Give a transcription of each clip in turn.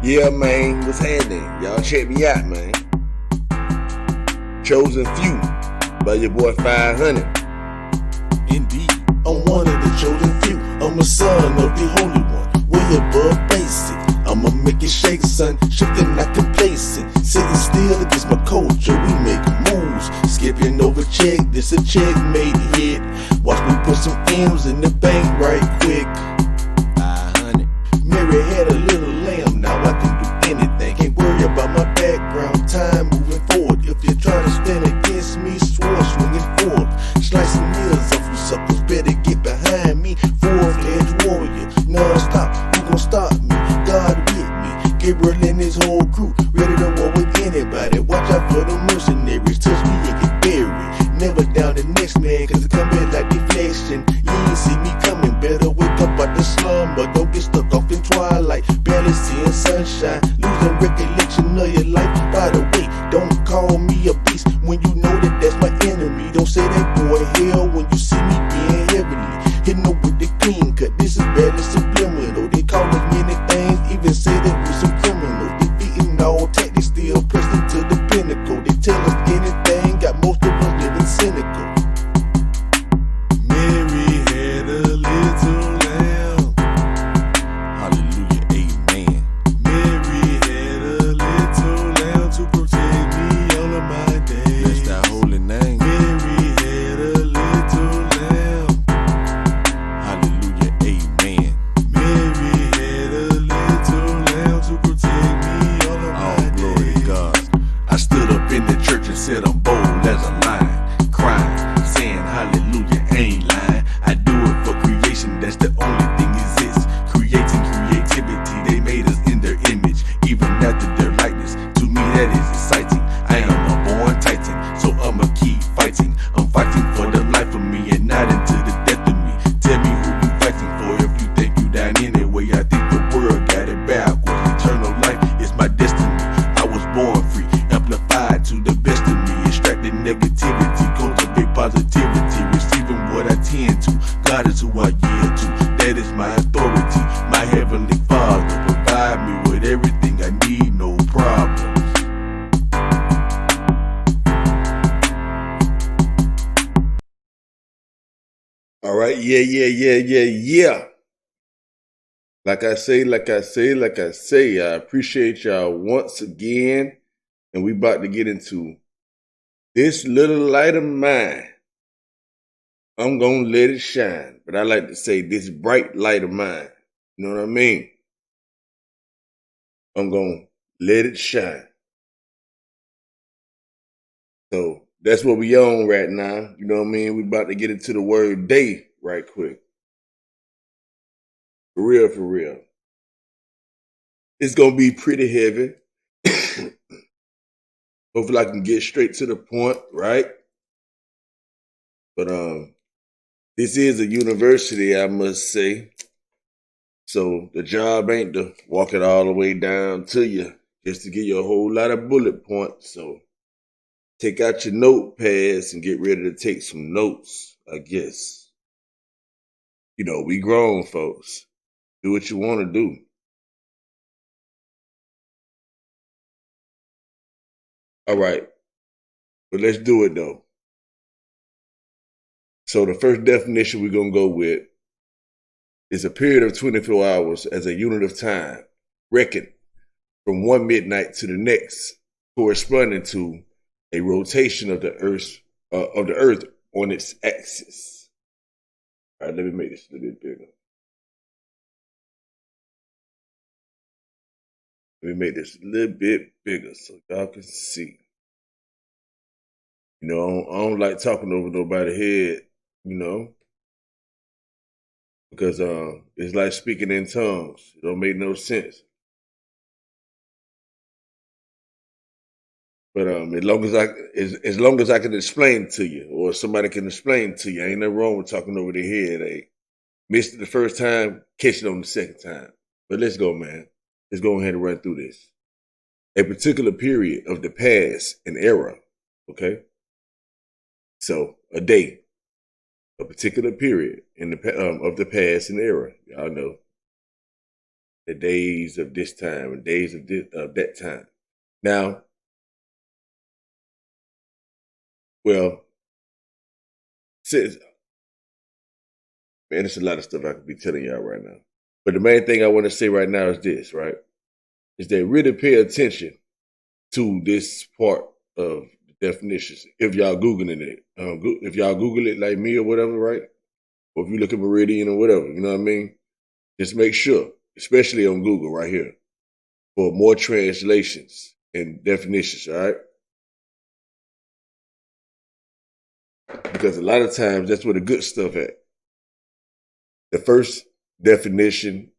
Yeah, man, what's happening? Y'all check me out, man. Chosen Few by your boy 500. Indeed, I'm one of the chosen few. I'm a son of the Holy One, way above basic. I'ma make it shake, son, shifting like complacent. Sitting still against my culture, we make moves. Skipping over check, this a checkmate hit. Watch me put some M's in the bank right quick. 500. Mary had a little lamb, now I can do anything. Can't worry about my background, time moving forward. If you're trying to stand against me, sword swinging forth. Slicing meals off you suckers, better get behind me. Full-fledged warrior, non-stop, who gon' stop me? God with me, Gabriel and his whole crew, ready to war with anybody. Watch out for the mercenaries, touch me and get buried. Never down the next man, cause it come back like deflection. You ain't see me coming, better wake up out the slumber. Don't get stuck off in twilight, barely seeing sunshine. Losing recollection of your life. By the way, don't call me a beast when you know that that's my enemy. Don't say that boy hell when you see me being heavily hitting up with the clean cut. This is barely subliminal. They call us many things, even say that we're some criminals. Defeating all tactics, still pressing to the pinnacle. They tell us anything, got most of us living cynical. Mary had a little lamb. Hallelujah, amen. Mary had a little lamb to protect me all of my days. Bless thy holy name. Mary had a little lamb. Hallelujah, amen. Mary had a little lamb to protect me all of my days. Glory to God. I stood up in the church and said I'm bold as a lion, crying, saying hallelujah, ain't lying. I do it for creation, that's the only thing exists. Creating creativity, they made us in their image, even after their likeness. To me that is exciting. I am a born titan, so I'ma keep fighting. I'm fighting for the life of me and not into the death of me. Tell me who you fighting for if you think you dying anyway. I think the world got it backwards. Eternal life is my destiny. I was born free, amplified to the best of me. Extracting negativity, cultivate positivity, receiving what I tend to. God is who I yield to, that is my authority. My heavenly Father provide me with everything I need, no problems. All right, yeah. Like I say, I appreciate y'all once again. And we about to get into this little light of mine. I'm gonna let it shine. But I like to say this bright light of mine. You know what I mean? I'm gonna let it shine. So that's what we on right now. You know what I mean? We about to get into the word day right quick. For real. It's gonna be pretty heavy. Hopefully I can get straight to the point, right? But this is a university, I must say. So the job ain't to walk it all the way down to you, just to give you a whole lot of bullet points. So take out your notepads and get ready to take some notes, I guess. You know, we grown folks. Do what you want to do. All right. But let's do it though. So the first definition we're going to go with is a period of 24 hours as a unit of time, reckoned from one midnight to the next, corresponding to a rotation of the Earth on its axis. All right, let me make this a little bit bigger. Let me make this a little bit bigger so y'all can see. You know, I don't like talking over nobody's head, you know, because it's like speaking in tongues. It don't make no sense. But as long as I can explain to you, or somebody can explain to you, ain't nothing wrong with talking over their head. They missed it the first time, catch it on the second time. But let's go, man. Let's go ahead and run through this. A particular period of the past, an era, okay? So a day, a particular period in the of the past, an era. Y'all know. the days of this time and days of that time. Now, well, since man, there's a lot of stuff I could be telling y'all right now. But the main thing I want to say right now is this, right? Is that really pay attention to this part of the definitions. If y'all Googling it, if y'all Google it like me or whatever, right? Or if you look at Meridian or whatever, you know what I mean? Just make sure, especially on Google right here, for more translations and definitions, all right? Because a lot of times that's where the good stuff at. The first definition,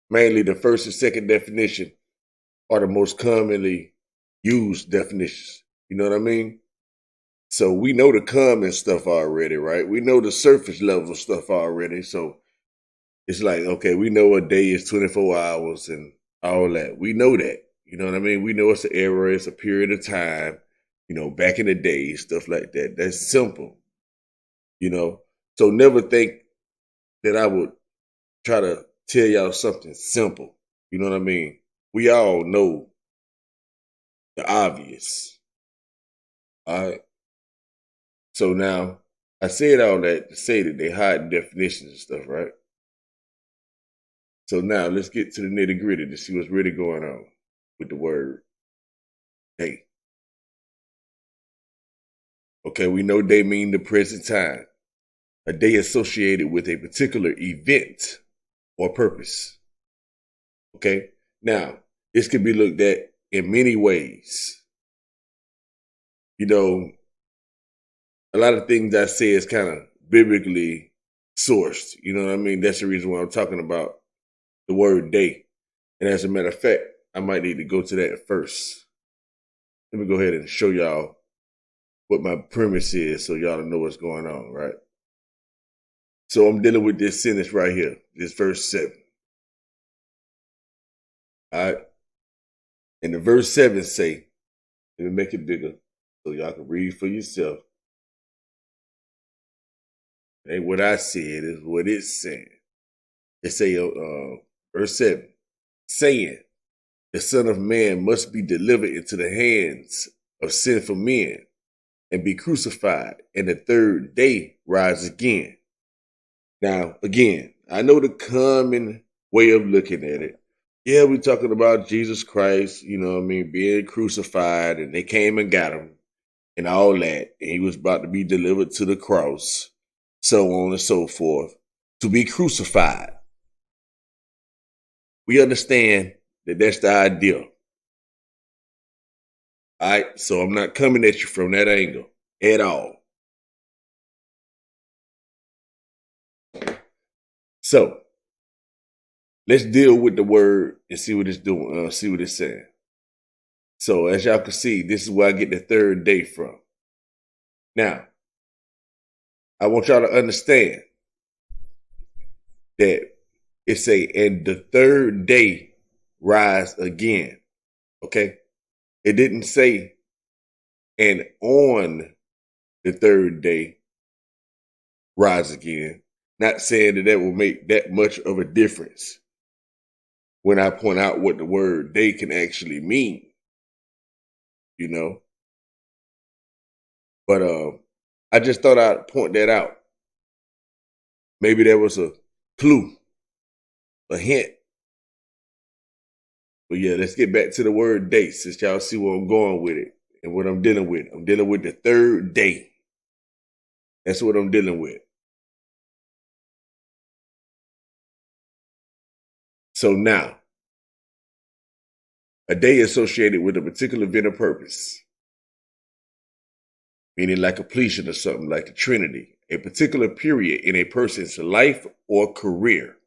mainly the first and second definition, are the most commonly used definitions. You know what I mean? So we know the common stuff already, right? We know the surface level stuff already. So it's like, okay, we know a day is 24 hours and all that. We know that. You know what I mean? We know it's an era, it's a period of time, you know, back in the day, stuff like that. That's simple, you know? So never think that I would try to tell y'all something simple. You know what I mean? We all know the obvious. All right. So now I said all that to say that they hide definitions and stuff, right? So now let's get to the nitty gritty to see what's really going on with the word day. Okay, we know day mean the present time, a day associated with a particular event or purpose. Okay, now this can be looked at in many ways. You know, a lot of things I say is kind of biblically sourced. You know what I mean? That's the reason why I'm talking about the word day. And as a matter of fact, I might need to go to that first. Let me go ahead and show y'all what my premise is so y'all know what's going on, right? So I'm dealing with this sentence right here, this verse 7. All right. And the verse 7 say, let me make it bigger so y'all can read for yourself. It ain't what I said, is what it's saying. It say, verse 7, saying, the Son of Man must be delivered into the hands of sinful men and be crucified, and the third day rise again. Now, again, I know the common way of looking at it. Yeah, we're talking about Jesus Christ, you know what I mean, being crucified, and they came and got him and all that. And he was about to be delivered to the cross, so on and so forth, to be crucified. We understand that that's the ideal. All right, so I'm not coming at you from that angle at all. So let's deal with the word and see what it's doing, see what it's saying. So as y'all can see, this is where I get the third day from. Now, I want y'all to understand that it say, and the third day rise again. Okay? It didn't say, and on the third day rise again. Not saying that that will make that much of a difference when I point out what the word day can actually mean. You know? But I just thought I'd point that out. Maybe there was a clue, a hint. But yeah, let's get back to the word day, since y'all see where I'm going with it and what I'm dealing with. I'm dealing with the third day. That's what I'm dealing with. So now, a day associated with a particular event or purpose, meaning like completion or something, like the Trinity, a particular period in a person's life or career.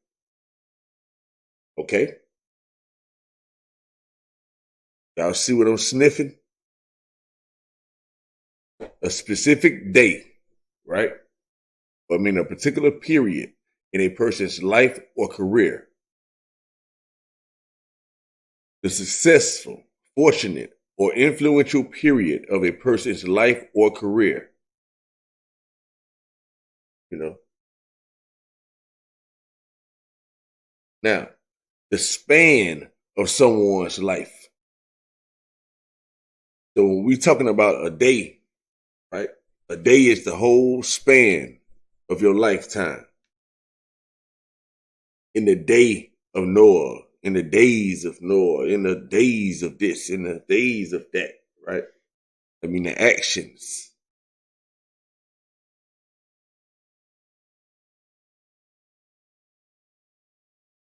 Okay? Y'all see what I'm sniffing? A specific day, right? I mean, a particular period in a person's life or career. The successful, fortunate, or influential period of a person's life or career. You know? Now, the span of someone's life. So when we're talking about a day, right? A day is the whole span of your lifetime. In the day of Noah, in the days of Noah, in the days of this, in the days of that, right? I mean, the actions.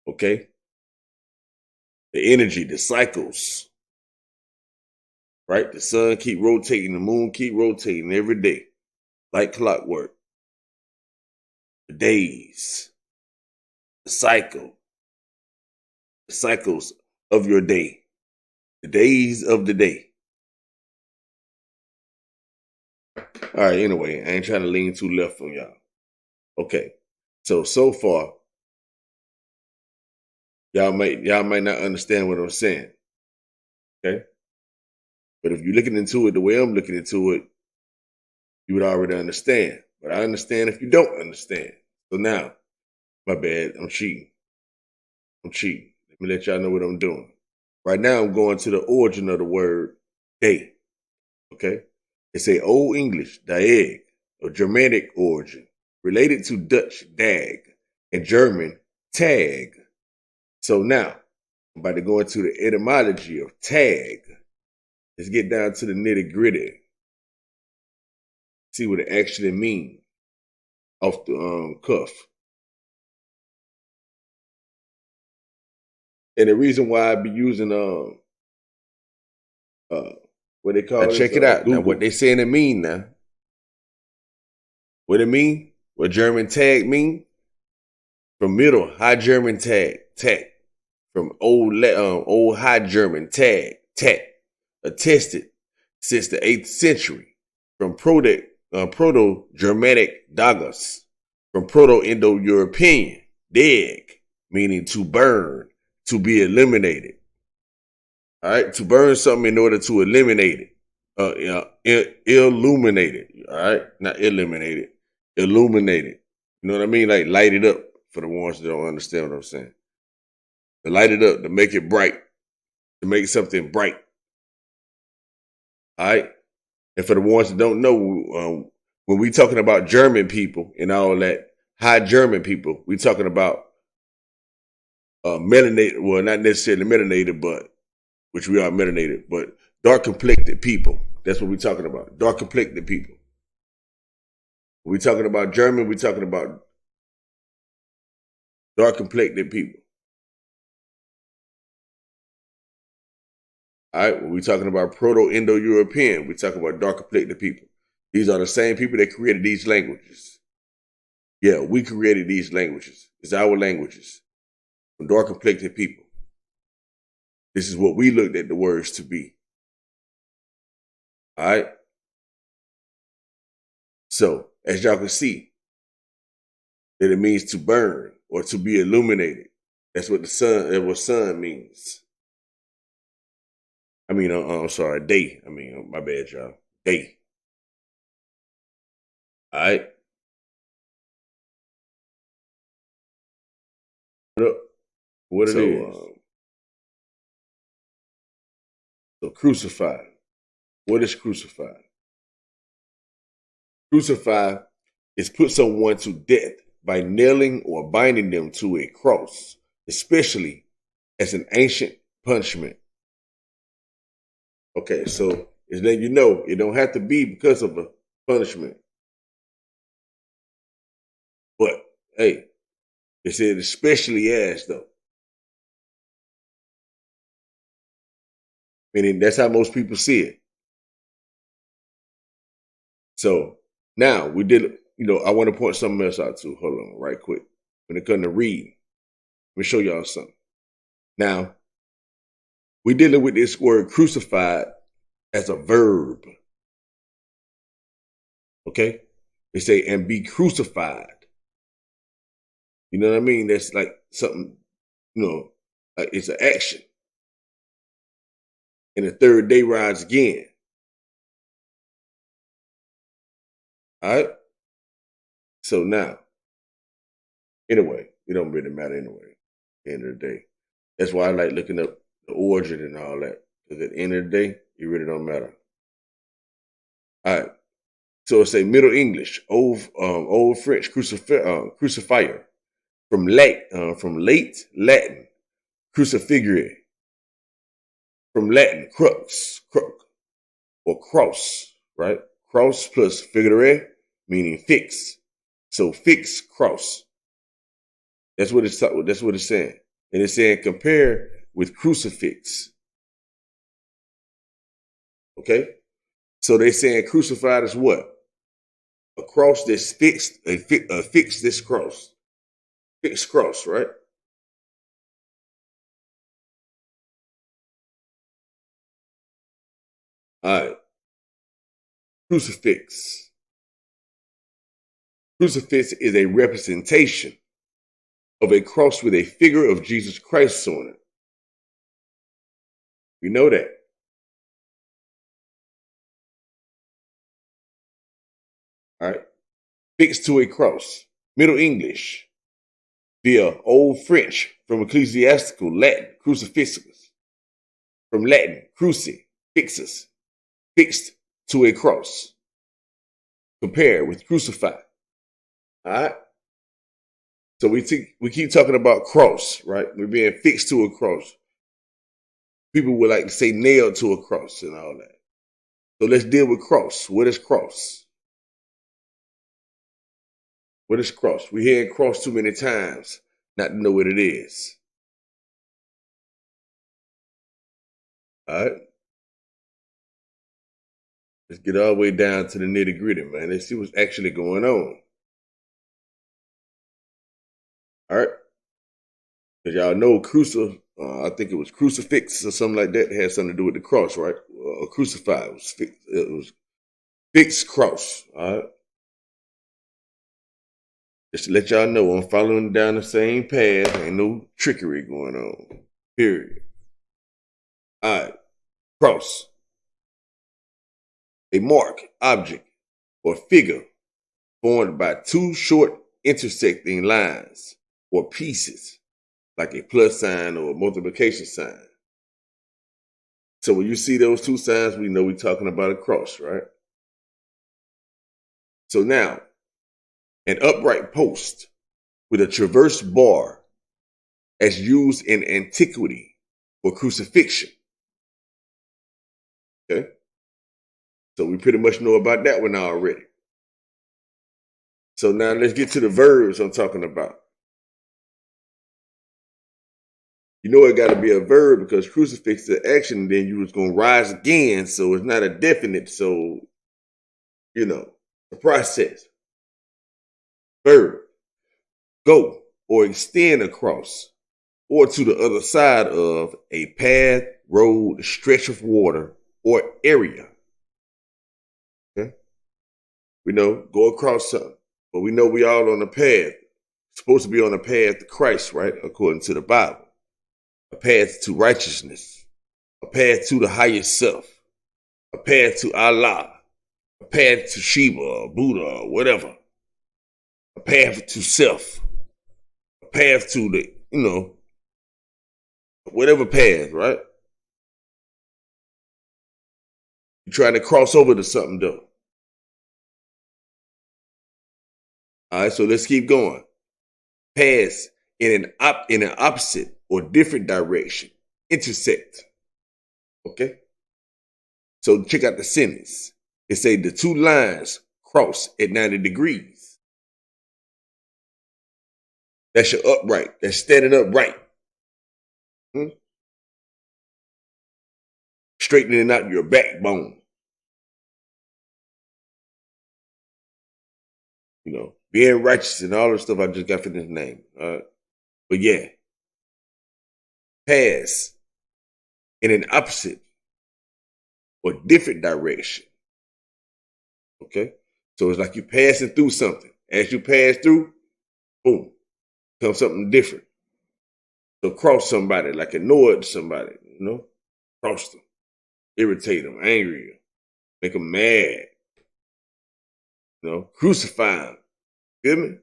Okay? The energy, the cycles, right? The sun keep rotating, the moon keep rotating every day, like clockwork. The days, the cycles of your day, the days of the day. All right, anyway, I ain't trying to lean too left on y'all. Okay. So far, y'all might not understand what I'm saying. Okay? But if you're looking into it the way I'm looking into it, you would already understand. But I understand if you don't understand. So now, my bad, I'm cheating. Let me let y'all know what I'm doing. Right now, I'm going to the origin of the word day. Okay? It's a Old English, daeg, of Germanic origin, related to Dutch dag and German tag. So now, I'm about to go into the etymology of tag. Let's get down to the nitty gritty. See what it actually means off the cuff. And the reason why I be using what they call it, check it out. Google. Now what they saying it mean now. What it mean? What German tag mean? From Middle High German tag. From old High German tag. Attested since the 8th century. From Proto-Germanic dagas. From Proto-Indo-European deg, meaning to burn, to be eliminated. All right, to burn something in order to eliminate it. Illuminate it. All right, not eliminate it. Illuminate it. You know what I mean? Like light it up for the ones that don't understand what I'm saying. To light it up, to make it bright, to make something bright. All right, and for the ones that don't know, when we talking about German people and all that, high German people, we talking about melanated. Well, not necessarily melanated, but which we are melanated, but dark complected people. That's what we're talking about. Dark complected people. When we're talking about German, we're talking about dark complected people. All right, when we're talking about Proto-Indo-European, we're talking about dark complected people. These are the same people that created these languages. Yeah, we created these languages. It's our languages. From dark complected people. This is what we looked at the words to be. All right. So, as y'all can see, that it means to burn or to be illuminated. That's what sun means. I mean, I'm sorry, day. I mean, my bad, y'all. Day. All right. What it is. So crucified. What is crucified? Crucify is put someone to death by nailing or binding them to a cross, especially as an ancient punishment. Okay, so it's letting you know it don't have to be because of a punishment. But hey, it said especially as though. Meaning that's how most people see it. So now we did, I want to point something else out too. Hold on, right quick. When it comes to reading, let me show y'all something. Now, we're dealing with this word crucified as a verb. Okay? They say, and be crucified. You know what I mean? That's like something, like it's an action. And the third day rise again. All right? So now, anyway, it don't really matter anyway, at the end of the day. That's why I like looking up the origin and all that. Because at the end of the day, it really don't matter. All right. So it's a Middle English, old French crucifier from late Latin crucifigure, from Latin crook or cross, right? Cross plus figure, meaning fix. So fix cross. That's what it's saying, and it's saying compare with crucifix. Okay, so they're saying crucified is what? A cross that's fixed, a fix this cross, fixed cross, right? All right, crucifix. Crucifix is a representation of a cross with a figure of Jesus Christ on it. We know that. All right, fixed to a cross. Middle English via Old French from ecclesiastical Latin crucifixus, from Latin cruci fixus, fixed to a cross. Compare with crucify. All right. So we keep talking about cross, right? We're being fixed to a cross. People would like to say nailed to a cross and all that. So let's deal with cross. What is cross? What is cross? We hear cross too many times not to know what it is. All right. Let's get all the way down to the nitty gritty, man. Let's see what's actually going on. All right. Because y'all know I think it was crucifix or something like that. It had something to do with the cross, right? Crucified. It was fixed cross. All right. Just to let y'all know, I'm following down the same path. Ain't no trickery going on. Period. All right. Cross. A mark, object, or figure formed by two short intersecting lines or pieces, like a plus sign or a multiplication sign. So when you see those two signs, we know we're talking about a cross, right? So now, an upright post with a traverse bar as used in antiquity for crucifixion. Okay? So we pretty much know about that one already. So now let's get to the verbs I'm talking about. You know it got to be a verb because crucifix is action, then you was going to rise again. So it's not a definite. So, the process. Verb. Go or extend across or to the other side of a path, road, stretch of water, or area. Okay? We know go across something, but we know we all on the path. Supposed to be on the path to Christ, right? According to the Bible. A path to righteousness, a path to the highest self, a path to Allah, a path to Shiva or Buddha or whatever, a path to self, a path to whatever path, right? You're trying to cross over to something though. All right, so let's keep going. Paths in an opposite or different direction intersect. Okay? So check out the sentence. It say the two lines cross at 90 degrees. That's your upright. That's standing upright. Straightening out your backbone. Being righteous and all the stuff I just got for this name. But yeah, pass in an opposite or different direction. Okay? So it's like you're passing through something. As you pass through, boom, comes something different. So cross somebody, like annoy somebody, cross them, irritate them, angry them, make them mad, crucify them. Feel me?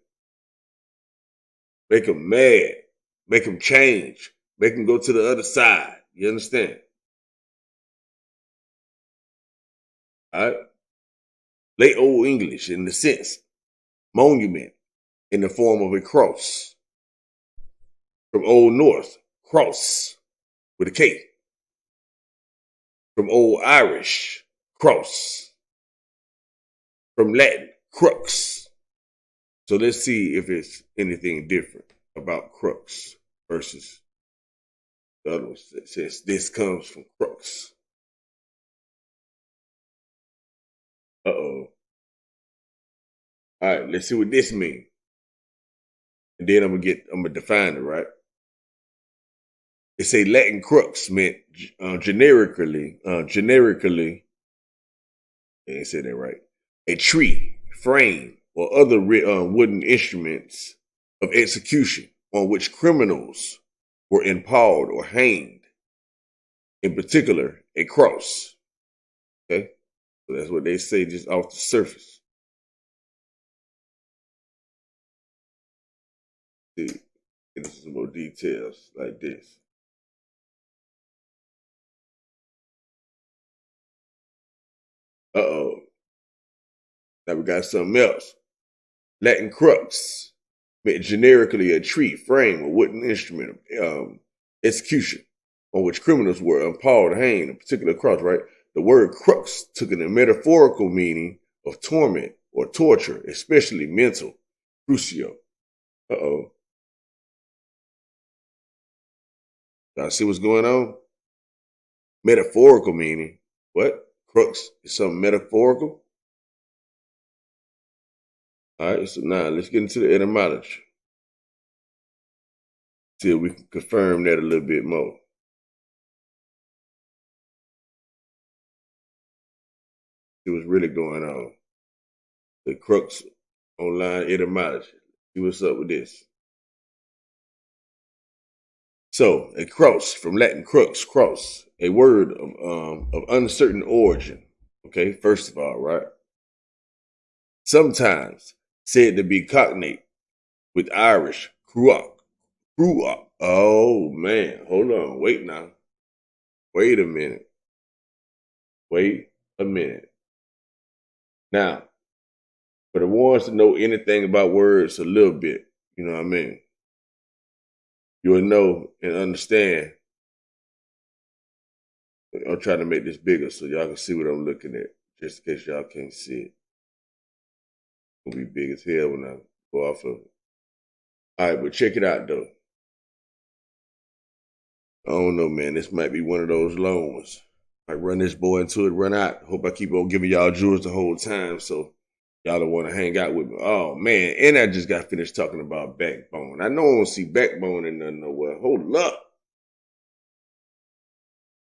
Make them mad, make them change, Make them go to the other side. You understand? All right. Late Old English in the sense monument in the form of a cross. From Old North, cross with a K. From Old Irish, cross. From Latin, crux. So let's see if it's anything different about crux versus the other one. It says this comes from crux. Uh-oh. All right, let's see what this means. And then I'm gonna define it, right? It say Latin crux meant generically, they ain't said that right. A tree, frame, or other wooden instruments of execution on which criminals were impaled or hanged. In particular, a cross. Okay, so that's what they say just off the surface. See, get into some more details like this. Uh-oh. Now we got something else. Latin crux meant generically a tree, frame, or wooden instrument of execution on which criminals were impaled, hanged, a particular cross, right? The word crux took a metaphorical meaning of torment or torture, especially mental. Crucio. Uh-oh. Y'all see what's going on? Metaphorical meaning. What? Crux is something metaphorical? All right, so now let's get into the etymology. See if we can confirm that a little bit more. See what's really going on. The crux online etymology. See what's up with this. So, a cross from Latin crux, cross, a word of uncertain origin. Okay, first of all, right? Sometimes said to be cognate with Irish cruach. Cruach. Oh man, hold on, wait now. Wait a minute. Wait a minute. Now, for the ones that know anything about words a little bit, you know what I mean? You'll know and understand. I'm trying to make this bigger so y'all can see what I'm looking at, just in case y'all can't see it. It's gonna be big as hell when I go off of it. All right, but check it out though. I don't know, man. This might be one of those long ones. I run this boy into it, run out. Hope I keep on giving y'all jewels the whole time, so y'all don't want to hang out with me. Oh man, and I just got finished talking about backbone. I know I don't see backbone in nothing nowhere. Hold up.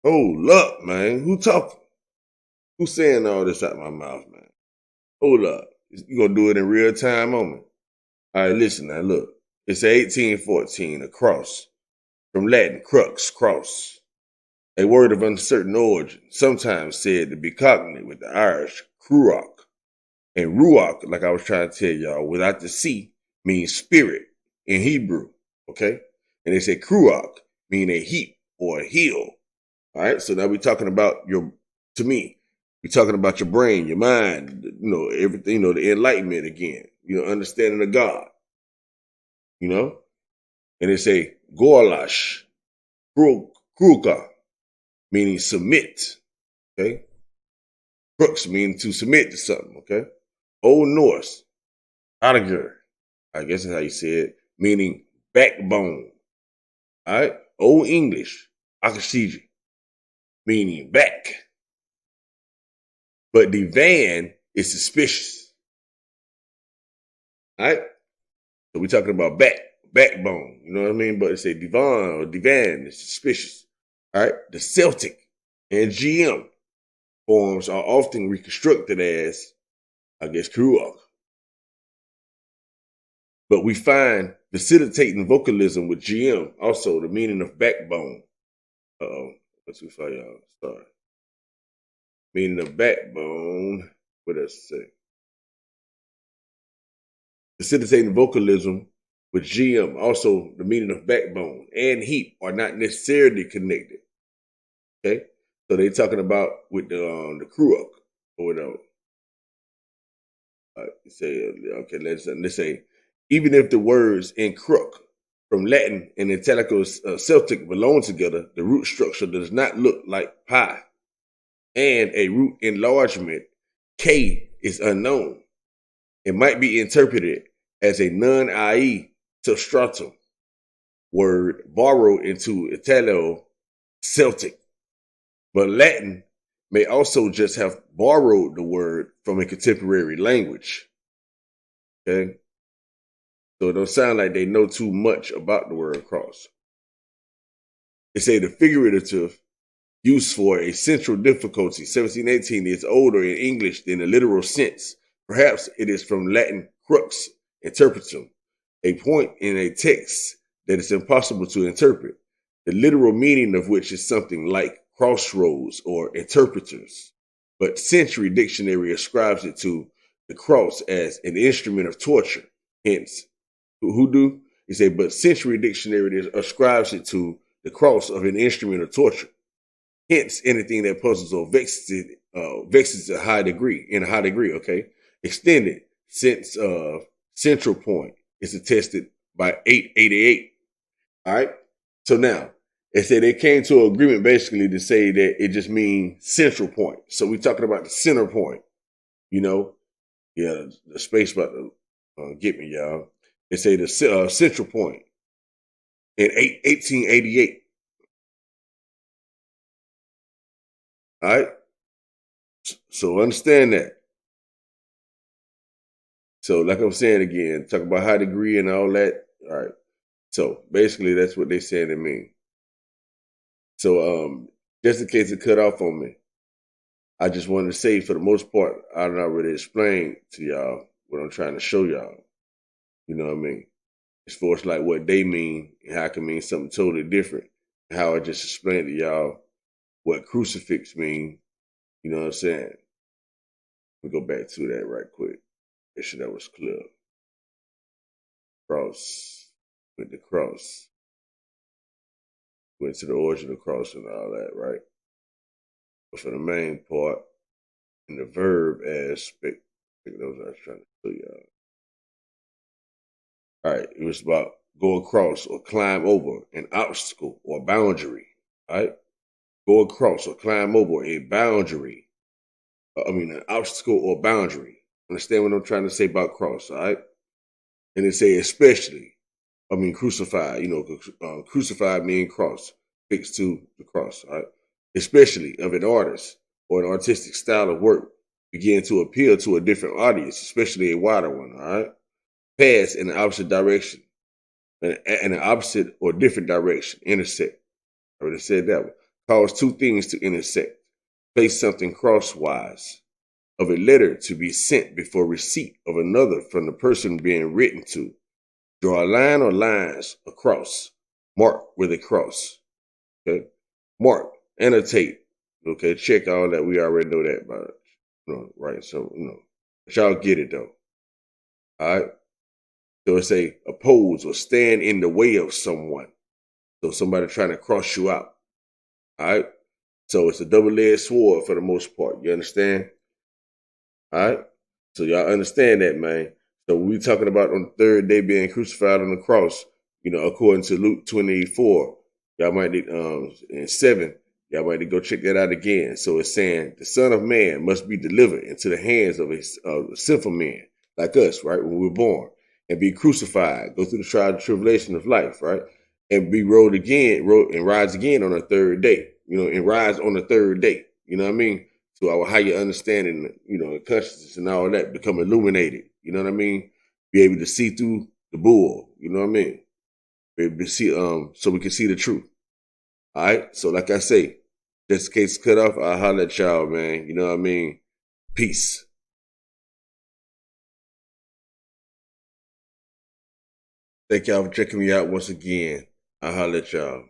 Hold up, man. Who talking? Who's saying all this out my mouth, man? Hold up. You gonna do it in real time moment? All right, listen now, look. It's 1814, a cross. From Latin, crux, cross. A word of uncertain origin, sometimes said to be cognate with the Irish, cruach. And ruach, like I was trying to tell y'all, without the C, means spirit in Hebrew, okay? And they say cruach, mean a heap or a hill. All right, so now we're talking about to me, we're talking about your brain, your mind, everything, the enlightenment again, understanding of God, and they say gorlash, kruka, meaning submit, okay? Crux meaning to submit to something, okay? Old Norse, adager, I guess that's how you say it, meaning backbone, all right? Old English, akashiji, meaning back. But divan is suspicious. All right? So we're talking about backbone. You know what I mean? But it's a divan or divan is suspicious. All right? The Celtic and GM forms are often reconstructed as, I guess, Kruok. But we find facilitating vocalism with GM also the meaning of backbone. Uh-oh. What's too far, y'all? Sorry. Meaning of backbone. What does it say? Facilitating vocalism with GM. Also, the meaning of backbone and heap are not necessarily connected. Okay, so they're talking about with the Kruok or whatever. Say okay, let's say even if the words in crook from Latin and Italico-Celtic belong together, the root structure does not look like pi, and a root enlargement K is unknown. It might be interpreted as a non-IE substratum word borrowed into Italo-Celtic, but Latin may also just have borrowed the word from a contemporary language. Okay, so it don't sound like they know too much about the word cross. They say the figurative use for a central difficulty, 1718, is older in English than the literal sense. Perhaps it is from Latin crux, interpretum, a point in a text that is impossible to interpret, the literal meaning of which is something like crossroads or interpreters. But Century Dictionary ascribes it to the cross as an instrument of torture. Hence, who do? He said, but Century Dictionary ascribes it to the cross of an instrument of torture. Hence, anything that puzzles or vexes a high degree, okay? Extended since central point is attested by 888. All right. So now they say they came to an agreement basically to say that it just means central point. So we're talking about the center point, you know? Yeah, the space about to get me, y'all. They say the central point in 1888. All right. So understand that. So like I'm saying again, talk about high degree and all that. All right. So basically that's what they saying to me. So just in case it cut off on me, I just wanted to say for the most part, I don't already explained to y'all what I'm trying to show y'all. You know what I mean? As far as like what they mean and how it can mean something totally different. And how I just explained to y'all what crucifix mean. You know what I'm saying? Let me go back to that right quick. Make sure that was clear. Cross with the cross. Went to the origin of the cross and all that, right? But for the main part, in the verb aspect, I think those I was trying to show y'all. All right, it was about go across or climb over an obstacle or boundary. All right, go across or climb over a boundary. An obstacle or boundary. Understand what I'm trying to say about cross? All right, and they say especially. Crucified. Crucified mean cross, fixed to the cross. All right, especially of an artist or an artistic style of work begin to appeal to a different audience, especially a wider one. All right. Pass in the opposite direction, in an opposite or different direction, intersect. I already said that one. Cause two things to intersect. Place something crosswise of a letter to be sent before receipt of another from the person being written to. Draw a line or lines across. Mark with a cross. Okay. Mark. Annotate. Okay. Check all that. We already know that about it. Right. So, but y'all get it though. All right. So it's a oppose or stand in the way of someone. So somebody trying to cross you out. All right. So it's a double-edged sword for the most part. You understand? All right. So y'all understand that, man. So we talking about on the third day being crucified on the cross, according to Luke 24, y'all might need, in 7, y'all might need to go check that out again. So it's saying the Son of Man must be delivered into the hands of a sinful man like us, right? When we were born and be crucified, go through the trial and tribulation of life, right? And be rode and rise again on the third day, and rise on the third day. You know what I mean? So our higher understanding, consciousness and all that become illuminated. You know what I mean? Be able to see through the bull. You know what I mean? Be able to see, so we can see the truth. All right. So like I say, just in case cut off, I'll holler at y'all, man. You know what I mean? Peace. Thank y'all for checking me out once again. I'll holler at y'all.